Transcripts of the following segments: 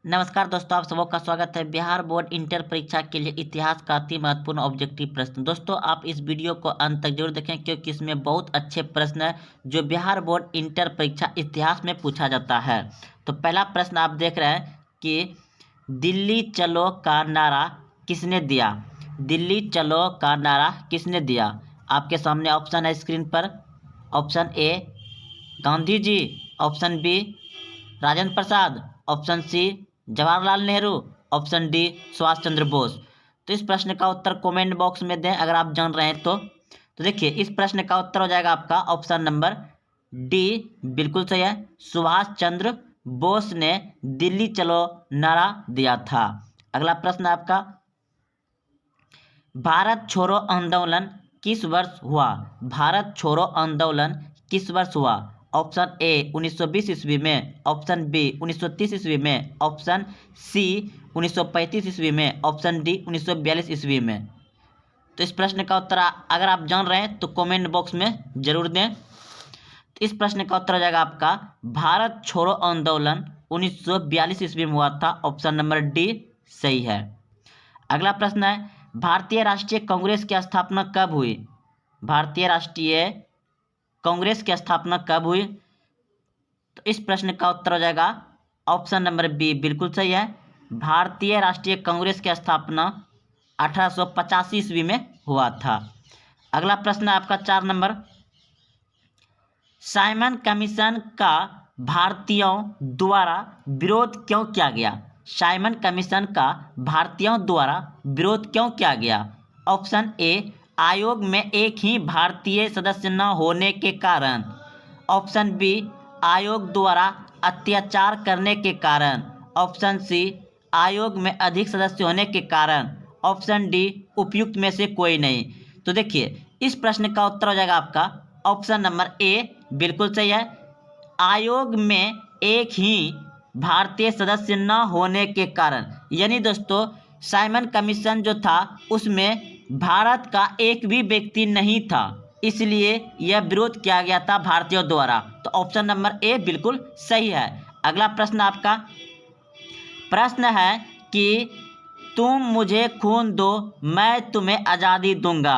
नमस्कार दोस्तों, आप सबों का स्वागत है। बिहार बोर्ड इंटर परीक्षा के लिए इतिहास का अति महत्वपूर्ण ऑब्जेक्टिव प्रश्न। दोस्तों, आप इस वीडियो को अंत तक जरूर देखें क्योंकि इसमें बहुत अच्छे प्रश्न हैं जो बिहार बोर्ड इंटर परीक्षा इतिहास में पूछा जाता है। तो पहला प्रश्न आप देख रहे हैं कि दिल्ली चलो का नारा किसने दिया। दिल्ली चलो का नारा किसने दिया। आपके सामने ऑप्शन है स्क्रीन पर। Option A Gandhi ji, option B Rajendra Prasad, option C Jawaharlal Nehru, option D Subhash Chandra Bose. तो इस प्रश्न का उत्तर कमेंट बॉक्स में दें अगर आप जान रहे हैं तो देखिए इस प्रश्न का उत्तर हो जाएगा आपका ऑप्शन नंबर डी, बिल्कुल सही है। सुभाष चंद्र बोस ने दिल्ली चलो नारा दिया था। अगला प्रश्न आपका, भारत छोड़ो आंदोलन किस वर्ष हुआ। भारत छोड़ो आंदोलन किस वर्ष हुआ। ऑप्शन ए 1920 ईस्वी में, ऑप्शन बी 1930 ईस्वी में, ऑप्शन सी 1935 ईस्वी में, ऑप्शन डी 1942 ईस्वी में। तो इस प्रश्न का उत्तर अगर आप जान रहे हैं तो कमेंट बॉक्स में जरूर दें। तो इस प्रश्न का उत्तर हो जाएगा आपका भारत छोड़ो आंदोलन 1942 ईस्वी में हुआ था। ऑप्शन नंबर डी सही है। अगला प्रश्न है, भारतीय राष्ट्रीय कांग्रेस की स्थापना कब हुई। भारतीय राष्ट्रीय कांग्रेस की स्थापना कब हुई। तो इस प्रश्न का उत्तर हो जाएगा ऑप्शन नंबर बी, बिल्कुल सही है। भारतीय राष्ट्रीय कांग्रेस की स्थापना 1885 ईस्वी में हुआ था। अगला प्रश्न है आपका 4 नंबर, साइमन कमीशन का भारतीयों द्वारा विरोध क्यों किया गया। साइमन कमीशन का भारतीयों द्वारा विरोध क्यों किया गया। ऑप्शन ए आयोग में एक ही भारतीय सदस्य न होने के कारण, ऑप्शन बी आयोग द्वारा अत्याचार करने के कारण, ऑप्शन सी आयोग में अधिक सदस्य होने के कारण, ऑप्शन डी उपयुक्त में से कोई नहीं। तो देखिए इस प्रश्न का उत्तर हो जाएगा आपका ऑप्शन नंबर ए, बिल्कुल सही है। आयोग में एक ही भारतीय सदस्य न होने के कारण, यानी दोस्तों साइमन कमीशन जो था उसमें भारत का एक भी व्यक्ति नहीं था, इसलिए यह विरोध किया गया था भारतीयों द्वारा। तो ऑप्शन नंबर ए बिल्कुल सही है। अगला प्रश्न आपका प्रश्न है कि तुम मुझे खून दो मैं तुम्हें आज़ादी दूंगा।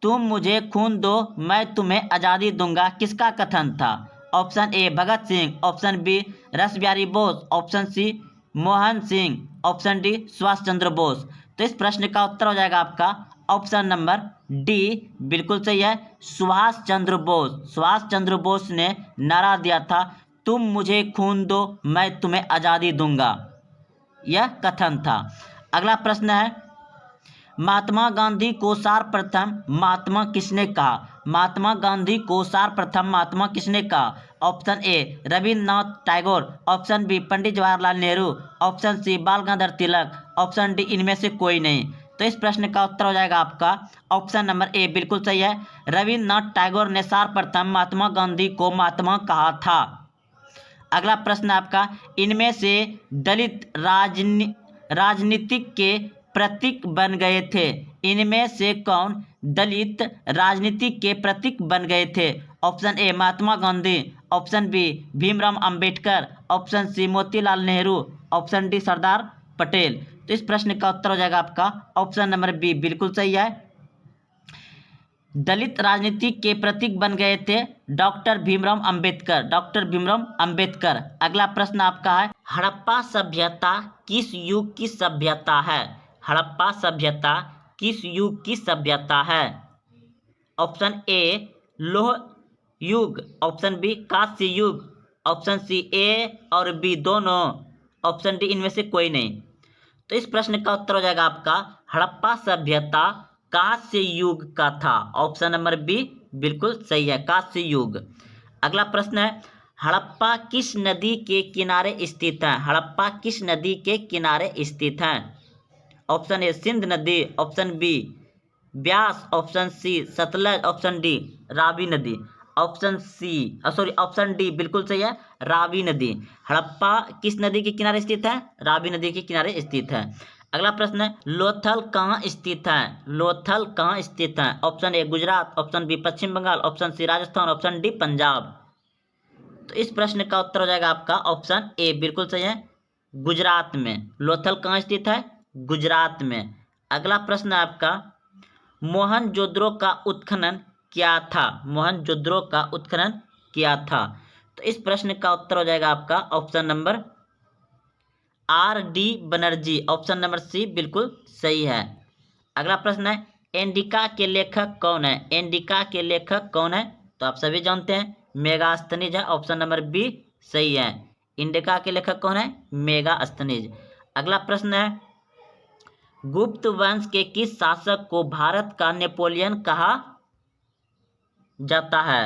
तुम मुझे खून दो मैं तुम्हें आज़ादी दूंगा किसका कथन था। Option A Bhagat Singh, option B Rashbehari Bose, option C Mohan Singh, option D Subhash Chandra Bose. तो इस प्रश्न का उत्तर हो जाएगा आपका ऑप्शन नंबर डी, बिल्कुल सही है। सुभाष चंद्र बोस, सुभाष चंद्र बोस ने नारा दिया था तुम मुझे खून दो मैं तुम्हें आज़ादी दूंगा, यह कथन था। अगला प्रश्न है, महात्मा गांधी को सर्वप्रथम महात्मा किसने कहा। महात्मा गांधी को सर्वप्रथम महात्मा किसने कहा। Option A Rabindranath Tagore, option B Pandit Jawaharlal Nehru, option C Bal Gangadhar Tilak, option D इनमें से कोई नहीं। तो इस प्रश्न का उत्तर हो जाएगा आपका ऑप्शन नंबर ए, बिल्कुल सही है। रविन्द्रनाथ टैगोर ने सर्वप्रथम महात्मा गांधी को महात्मा कहा था। अगला प्रश्न आपका, इनमें से दलित राजनीतिक के प्रतीक बन गए थे। इनमें से कौन दलित राजनीति के प्रतीक बन गए थे। Option A Mahatma Gandhi, option B Bhimrao Ambedkar, option C Motilal Nehru, option D Sardar Patel. तो इस प्रश्न का उत्तर हो जाएगा आपका ऑप्शन नंबर बी, बिल्कुल सही है। दलित राजनीति के प्रतीक बन गए थे डॉक्टर भीमराव अंबेडकर, डॉक्टर भीमराव अंबेडकर। अगला प्रश्न आपका है, हड़प्पा सभ्यता किस युग की सभ्यता है। हड़प्पा सभ्यता किस युग की सभ्यता है। ऑप्शन ए लोह युग, ऑप्शन बी कांस्य युग, ऑप्शन सी ए और बी दोनों, ऑप्शन डी इनमें से कोई नहीं। तो इस प्रश्न का उत्तर हो जाएगा आपका हड़प्पा सभ्यता कांस्य युग का था। ऑप्शन नंबर बी बिल्कुल सही है, कांस्य युग। अगला प्रश्न है, हड़प्पा किस नदी के किनारे स्थित है। हड़प्पा किस नदी के किनारे स्थित है। ऑप्शन ए सिंध नदी, option B Beas, option C Sutlej, option D Ravi नदी, ऑप्शन ऑप्शन डी बिल्कुल सही है, रावी नदी। हड़प्पा किस नदी के किनारे स्थित है, रावी नदी के किनारे स्थित है। अगला प्रश्न है, लोथल कहाँ स्थित है। लोथल कहाँ स्थित है। Option A Gujarat, option B Paschim Bengal, option C Rajasthan, option D Punjab. तो इस प्रश्न का उत्तर हो जाएगा आपका ऑप्शन ए, बिल्कुल सही है, गुजरात में। लोथल कहाँ स्थित है? गुजरात में। अगला प्रश्न है आपका, मोहनजोदड़ो का उत्खनन क्या था? मोहनजोदड़ो का उत्खनन क्या था? तो इस प्रश्न का उत्तर हो जाएगा आपका option number R.D. Banerjee. Option number C बिल्कुल सही है। अगला प्रश्न है, इंडिका के लेखक कौन है? इंडिका के लेखक कौन है? तो आप सभी जानते हैं मेगास्थनीज है। ऑप्शन नंबर बी सही है। इंडिका के लेखक कौन है? मेगास्थनीज। अगला प्रश्न है, गुप्त वंश के किस शासक को भारत का नेपोलियन कहा जाता है?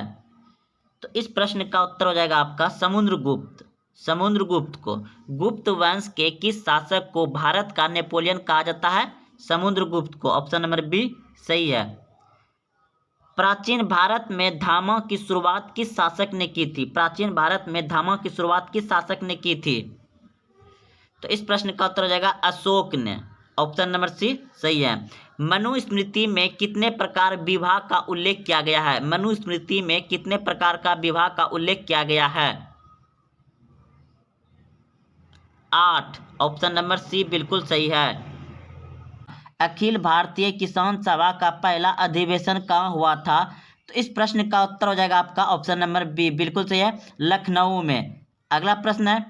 तो इस प्रश्न का उत्तर हो जाएगा आपका समुद्रगुप्त। समुद्रगुप्त को। गुप्त वंश के किस शासक को भारत का नेपोलियन कहा जाता है? समुद्रगुप्त को। ऑप्शन नंबर बी सही है। प्राचीन भारत में धामों की शुरुआत किस शासक ने की थी? प्राचीन भारत में धामों की शुरुआत किस शासक ने की थी? तो इस प्रश्न का उत्तर हो जाएगा अशोक ने। ऑप्शन नंबर सी सही है। मनुस्मृति में कितने प्रकार विवाह का उल्लेख किया गया है? मनुस्मृति में कितने प्रकार का विवाह का उल्लेख किया गया है? 8। ऑप्शन नंबर सी बिल्कुल सही है। अखिल भारतीय किसान सभा का पहला अधिवेशन कहाँ हुआ था? तो इस प्रश्न का उत्तर हो जाएगा आपका ऑप्शन नंबर बी बिल्कुल सही है, लखनऊ में। अगला प्रश्न है,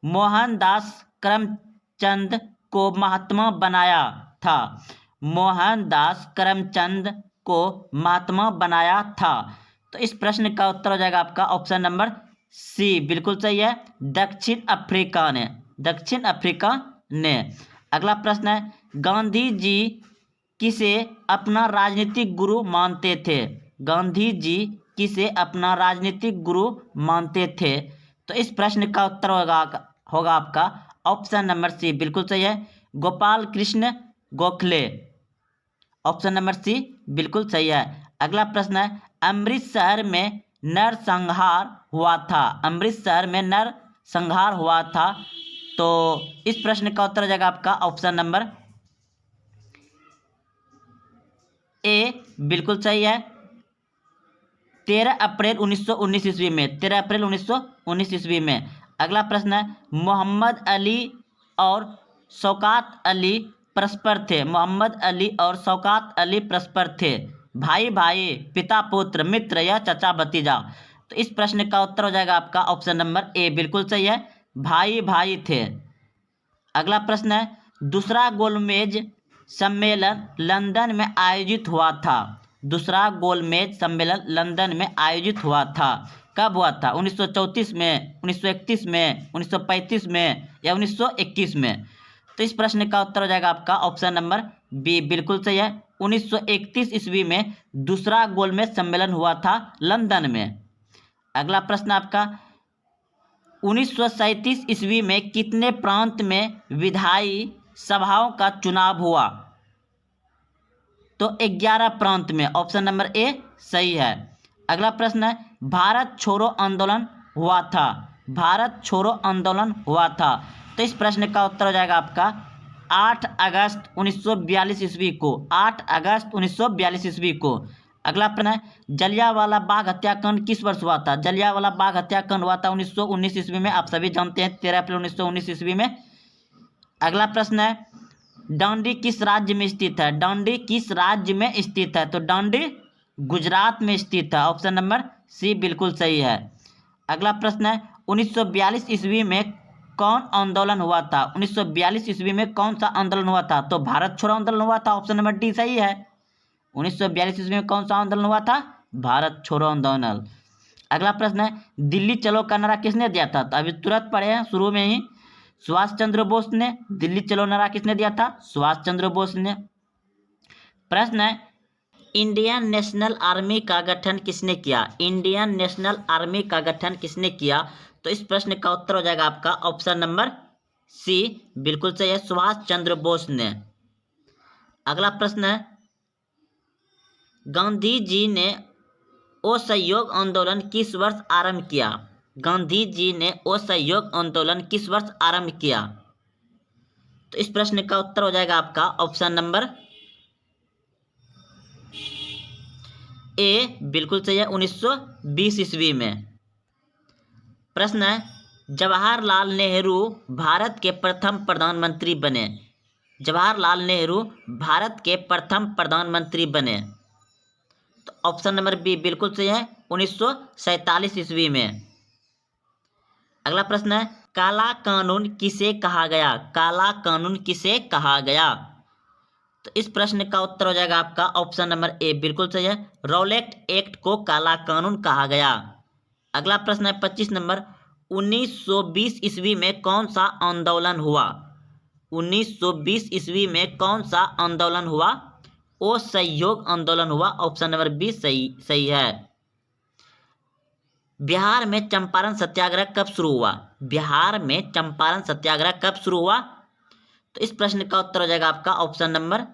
मोहनदास करमचंद को महात्मा बनाया था? मोहनदास करमचंद को महात्मा बनाया था? तो इस प्रश्न का उत्तर हो जाएगा आपका ऑप्शन नंबर सी बिल्कुल सही है, दक्षिण अफ्रीका ने। दक्षिण अफ्रीका ने। अगला प्रश्न है, गांधी जी किसे अपना राजनीतिक गुरु मानते थे? गांधी जी किसे अपना राजनीतिक गुरु मानते थे? तो इस प्रश्न का उत्तर होगा आपका ऑप्शन नंबर सी बिल्कुल सही है, Gopal Krishna Gokhale. Option number C बिल्कुल सही है। अगला प्रश्न है, अमृतसर में नरसंहार हुआ था? अमृतसर में नरसंहार हुआ था? तो इस प्रश्न का उत्तर हो जाएगा आपका ऑप्शन नंबर ए बिल्कुल सही है, 13 अप्रैल 1919 ईस्वी में। 13 अप्रैल 1919 ईस्वी में। अगला प्रश्न है, मोहम्मद अली और शौकत अली परस्पर थे? मोहम्मद अली और शौकत अली परस्पर थे? भाई भाई, पिता पुत्र, मित्र या चाचा भतीजा? तो इस प्रश्न का उत्तर हो जाएगा आपका ऑप्शन नंबर ए बिल्कुल सही है, भाई भाई थे। अगला प्रश्न है, दूसरा गोलमेज सम्मेलन लंदन में आयोजित हुआ था? दूसरा गोलमेज सम्मेलन लंदन में आयोजित हुआ था? कब हुआ था? 1934 में, 1931 में, 1935 में या 1921 में? तो इस प्रश्न का उत्तर हो जाएगा आपका ऑप्शन नंबर बी बिल्कुल सही है, 1931 ईस्वी में दूसरा गोलमेज सम्मेलन हुआ था लंदन में। अगला प्रश्न आपका, 1937 ईस्वी में कितने प्रांत में विधायी सभाओं का चुनाव हुआ? तो 11 प्रांत में। ऑप्शन नंबर ए सही है। अगला प्रश्न है, भारत छोड़ो आंदोलन हुआ था? भारत छोड़ो आंदोलन हुआ था? तो इस प्रश्न का उत्तर हो जाएगा आपका 8 अगस्त 1942 ईस्वी को। 8 अगस्त 1942 ईस्वी को। अगला प्रश्न है, जलियांवाला बाग हत्याकांड किस वर्ष हुआ था? जलियांवाला बाग हत्याकांड हुआ था 1919 ईस्वी में। आप सभी जानते हैं 13 अप्रैल 1919 ईस्वी में। अगला प्रश्न है, डांडी किस राज्य में स्थित है? डांडी किस राज्य में स्थित है? तो डांडी गुजरात में स्थित है। ऑप्शन नंबर सी बिल्कुल सही है। अगला प्रश्न है, 1942 ईस्वी में कौन आंदोलन हुआ था? 1942 ईस्वी में कौन सा आंदोलन हुआ था? तो भारत छोड़ो आंदोलन हुआ था। ऑप्शन नंबर डी सही है। 1942 ईस्वी में कौन सा आंदोलन हुआ था? भारत छोड़ो आंदोलन। अगला प्रश्न है, दिल्ली चलो का नारा किसने दिया था? तो अभी तुरंत पढ़े हैं शुरू में ही, सुभाष चंद्र बोस ने। दिल्ली चलो नारा किसने दिया था? सुभाष चंद्र बोस ने। प्रश्न है, इंडियन नेशनल आर्मी का गठन किसने किया? इंडियन नेशनल आर्मी का गठन किसने किया? तो इस प्रश्न का उत्तर हो जाएगा आपका ऑप्शन नंबर सी बिल्कुल सही है, सुभाष चंद्र बोस ने। अगला प्रश्न है, गांधी जी ने असहयोग आंदोलन किस वर्ष आरंभ किया? गांधी जी ने असहयोग आंदोलन किस वर्ष आरंभ किया? तो इस प्रश्न का उत्तर हो जाएगा आपका ऑप्शन नंबर ए बिल्कुल सही है, 1920 ईस्वी में। प्रश्न है, जवाहरलाल नेहरू भारत के प्रथम प्रधानमंत्री बने। जवाहरलाल नेहरू भारत के प्रथम प्रधानमंत्री बने। तो ऑप्शन नंबर बी बिल्कुल सही है, 1947 ईस्वी में। अगला प्रश्न है, काला कानून किसे कहा गया? काला कानून किसे कहा गया? तो इस प्रश्न का उत्तर हो जाएगा आपका ऑप्शन नंबर ए बिल्कुल सही है, रॉलेट एक्ट को काला कानून कहा गया। अगला प्रश्न है 25 नंबर, 1920 ईस्वी में कौन सा आंदोलन हुआ? 1920 ईस्वी में कौन सा आंदोलन हुआ? असहयोग आंदोलन हुआ। ऑप्शन नंबर बी सही है। बिहार में चंपारण सत्याग्रह कब शुरू हुआ? बिहार में चंपारण सत्याग्रह कब शुरू हुआ? तो इस प्रश्न का उत्तर हो जाएगा आपका ऑप्शन नंबर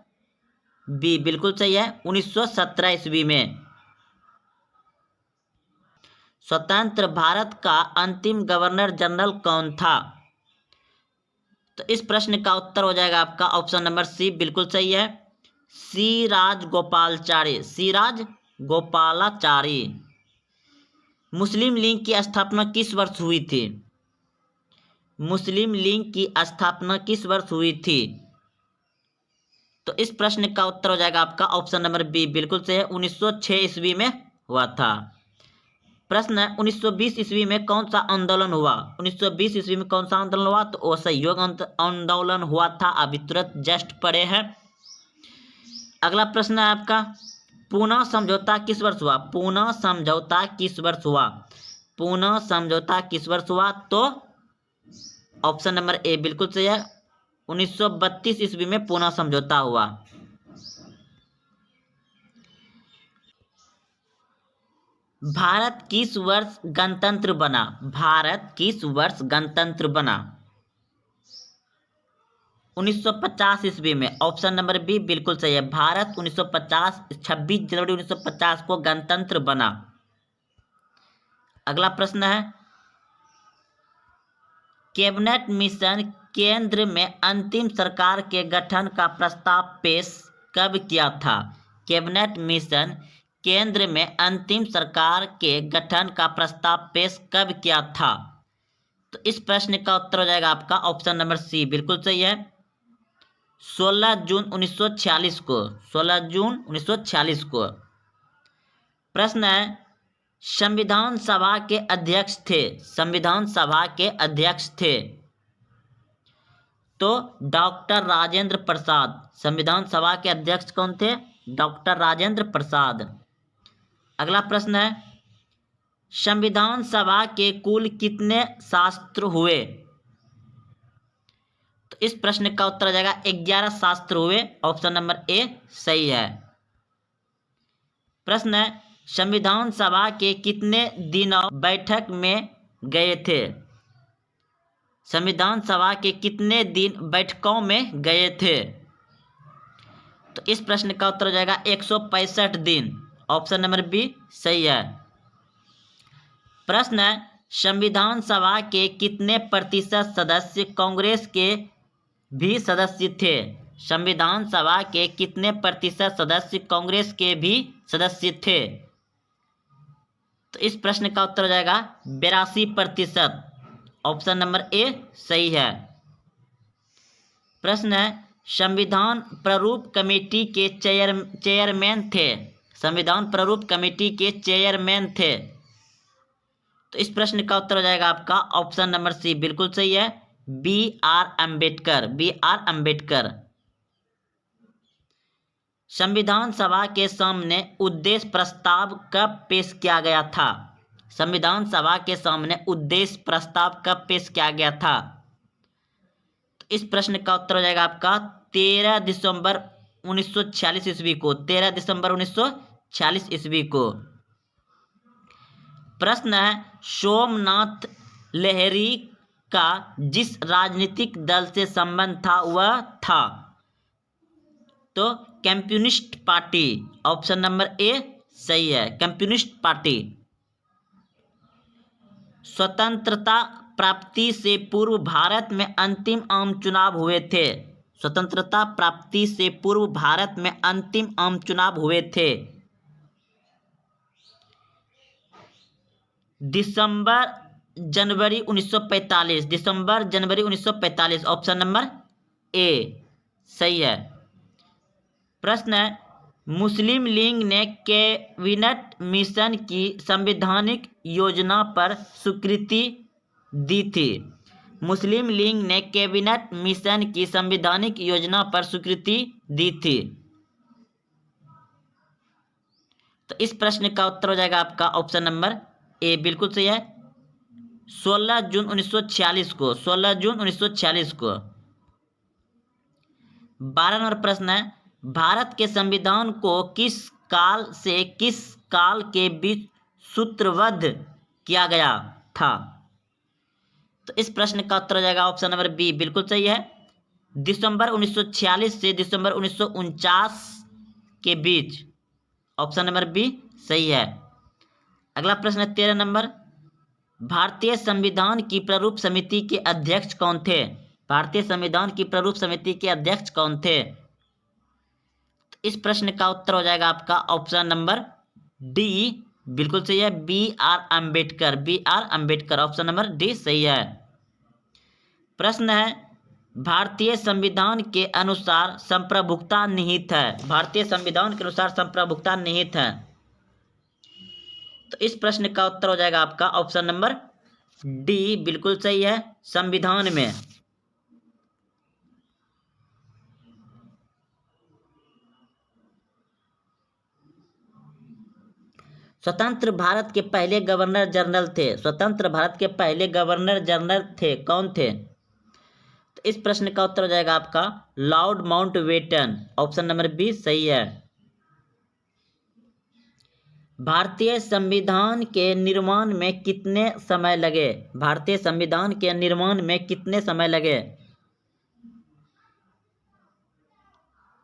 बी बिल्कुल सही है, 1917 ईस्वी में। स्वतंत्र भारत का अंतिम गवर्नर जनरल कौन था? तो इस प्रश्न का उत्तर हो जाएगा आपका ऑप्शन नंबर सी बिल्कुल सही है, सी राजगोपालाचारी। सी राजगोपालाचारी। मुस्लिम लीग की स्थापना किस वर्ष हुई थी? मुस्लिम लीग की स्थापना किस वर्ष हुई थी? तो इस प्रश्न का उत्तर हो जाएगा आपका ऑप्शन नंबर बी बिल्कुल सही है, 1906 ईस्वी में हुआ था। प्रश्न है 1920 ईस्वी में कौन सा आंदोलन हुआ? 1920 ईस्वी में कौन सा आंदोलन हुआ? तो असहयोग आंदोलन हुआ था। अभी तुरंत जस्ट पढ़े हैं। अगला प्रश्न है आपका, पूना समझौता किस वर्ष हुआ? पूना समझौता किस वर्ष हुआ? पूना समझौता किस वर्ष हुआ? तो ऑप्शन नंबर ए बिल्कुल सही है, 1932 ईस्वी में पूना समझौता हुआ। भारत किस वर्ष गणतंत्र बना? भारत किस वर्ष गणतंत्र बना? 1950 ईस्वी में। ऑप्शन नंबर बी बिल्कुल सही है, भारत 1950 26 जनवरी 1950 को गणतंत्र बना। अगला प्रश्न है, कैबिनेट मिशन केंद्र में अंतिम सरकार के गठन का प्रस्ताव पेश कब किया था? कैबिनेट मिशन केंद्र में अंतिम सरकार के गठन का प्रस्ताव पेश कब किया था? तो इस प्रश्न का उत्तर हो जाएगा आपका ऑप्शन नंबर सी बिल्कुल सही है, 16 जून 1946 को। 16 जून 1946 को। प्रश्न है, संविधान सभा के अध्यक्ष थे? संविधान सभा के अध्यक्ष थे तो डॉक्टर राजेंद्र प्रसाद। संविधान सभा के अध्यक्ष कौन थे? डॉक्टर राजेंद्र प्रसाद। अगला प्रश्न है, संविधान सभा के कुल कितने शास्त्र हुए? तो इस प्रश्न का उत्तर आ जाएगा 11 शास्त्र हुए। ऑप्शन नंबर ए सही है। प्रश्न है, संविधान सभा के कितने दिनों बैठक में गए थे? संविधान सभा के कितने दिन बैठकों में गए थे? तो इस प्रश्न का उत्तर हो जाएगा 165 दिन। ऑप्शन नंबर बी सही है। प्रश्न है, संविधान सभा के कितने प्रतिशत सदस्य कांग्रेस के भी सदस्य थे? संविधान सभा के कितने प्रतिशत सदस्य कांग्रेस के भी सदस्य थे? तो इस प्रश्न का उत्तर हो जाएगा 82%। ऑप्शन नंबर ए सही है। प्रश्न है, संविधान प्रारूप कमेटी के चेयरमैन थे? संविधान प्रारूप कमेटी के चेयरमैन थे तो इस प्रश्न का उत्तर हो जाएगा आपका ऑप्शन नंबर सी बिल्कुल सही है, B R Ambedkar. B R Ambedkar. संविधान सभा के सामने उद्देश्य प्रस्ताव कब पेश किया गया था? संविधान सभा के सामने उद्देश्य प्रस्ताव कब पेश किया गया था? तो इस प्रश्न का उत्तर हो जाएगा आपका 13 दिसंबर 1946 ईस्वी को। 13 दिसंबर 1946 ईस्वी को। प्रश्न है, सोमनाथ लाहिरी का जिस राजनीतिक दल से संबंध था वह था? तो communist party. Option number A सही है, कम्युनिस्ट पार्टी। स्वतंत्रता प्राप्ति से पूर्व भारत में अंतिम आम चुनाव हुए थे? स्वतंत्रता प्राप्ति से पूर्व भारत में अंतिम आम चुनाव हुए थे दिसंबर जनवरी 1945, दिसंबर जनवरी 1945, ऑप्शन नंबर ए सही है। प्रश्न है, मुस्लिम लीग ने कैबिनेट मिशन की संवैधानिक योजना पर स्वीकृति दी थी। मुस्लिम लीग ने कैबिनेट मिशन की संवैधानिक योजना पर स्वीकृति दी थी। तो इस प्रश्न का उत्तर हो जाएगा आपका ऑप्शन नंबर ए, बिल्कुल सही है। 16 जून 1946 को, 16 जून 1946 को। 12 नंबर प्रश्न है, भारत के संविधान को किस काल से किस काल के बीच सूत्रबद्ध किया गया था? तो इस प्रश्न का उत्तर हो जाएगा ऑप्शन नंबर बी, बिल्कुल सही है। दिसंबर 1946 से दिसंबर 1949 के बीच, ऑप्शन नंबर बी सही है। अगला प्रश्न है 13 नंबर, भारतीय संविधान की प्रारूप समिति के अध्यक्ष कौन थे? भारतीय संविधान की प्रारूप समिति के अध्यक्ष कौन थे? तो इस प्रश्न का उत्तर हो जाएगा आपका ऑप्शन नंबर डी, बिल्कुल सही है, B R Ambedkar, B R Ambedkar, option number D सही है। प्रश्न है, भारतीय संविधान के अनुसार संप्रभुता निहित है। भारतीय संविधान के अनुसार संप्रभुता निहित है। तो इस प्रश्न का उत्तर हो जाएगा आपका ऑप्शन नंबर डी, बिल्कुल सही है, संविधान में। स्वतंत्र भारत के पहले गवर्नर जनरल थे, स्वतंत्र भारत के पहले गवर्नर जनरल थे, कौन थे? तो इस प्रश्न का उत्तर हो जाएगा आपका Lord Mountbatten, option number B सही है। भारतीय संविधान के निर्माण में कितने समय लगे? भारतीय संविधान के निर्माण में कितने समय लगे?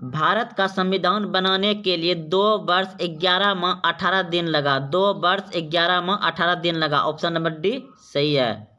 भारत का संविधान बनाने के लिए 2 वर्ष 11 माह 18 दिन लगा, 2 वर्ष 11 माह 18 दिन लगा, ऑप्शन नंबर डी सही है।